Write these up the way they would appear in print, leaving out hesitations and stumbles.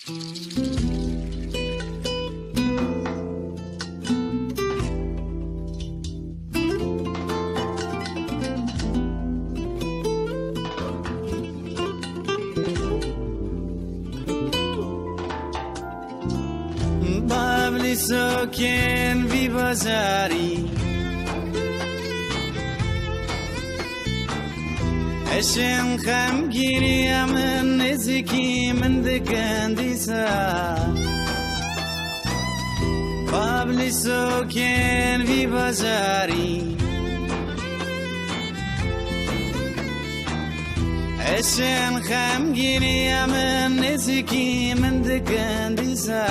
بابلی سوکن بی بازاری اشن خم گیری من نزکی من دکندی سا بابلی سوکن بی بازاری اشن خم گیری من نزکی من دکندی سا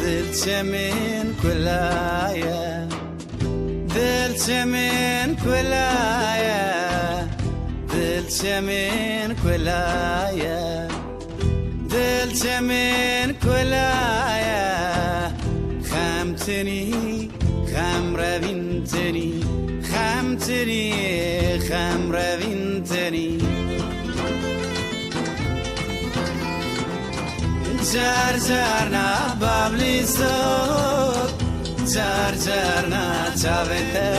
دلچه من کلایا دلچه من کلایا دلچه من کلایا دلچه من کلایا خمتنی خم روینتنی خمتنی خم روینتنی جار جارنا بابلی سوک جار جارنا چاوته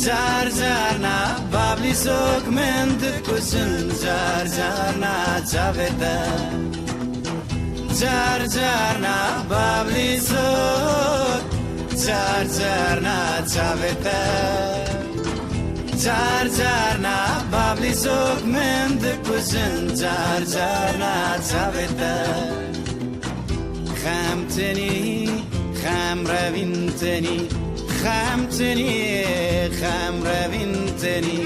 جار جارنا بابلی سوک من دکوشن جار جارنا چاوته جار جارنا بابلی سوک جار جارنا چاوته جار جارنا بابلی سوک من دکوشن جار جارنا چاوته خمتنی خم روینتنی خمتنی خم روینتنی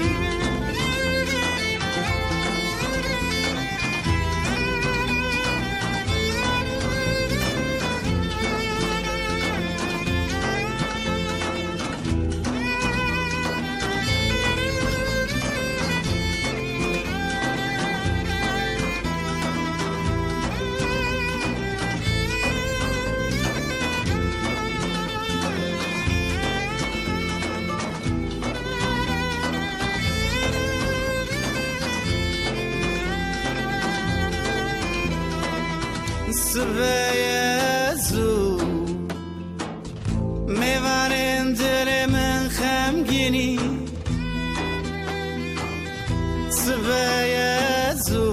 سویزو میوانن دل من خمگینی سویزو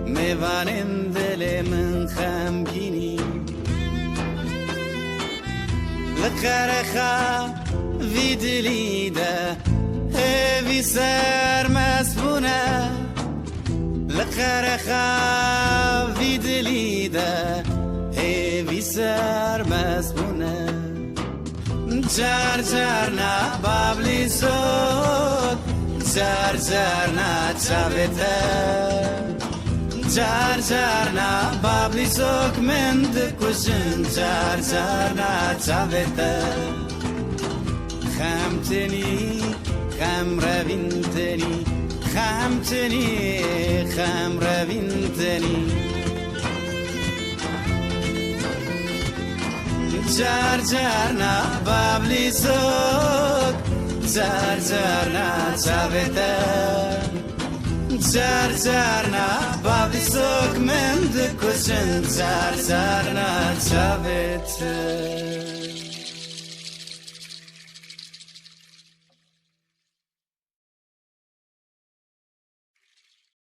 میوانن دل من خمگینی لقرخا وی دلیده هی سر مسبونه لقرخا وی دلیده هی سر مسبونه جار جارنا بابلی سوک جار جارنا چاوته جار جارنا بابلی سوک من دکوشن جار جارنا چاوته خمتنی خم روینتنی خمتنی خم روینتنی جار جارنا بابلی سوک جار جارنا چاوته جار جارنا بابلی سوک من دکوشن جار جارنا چاوته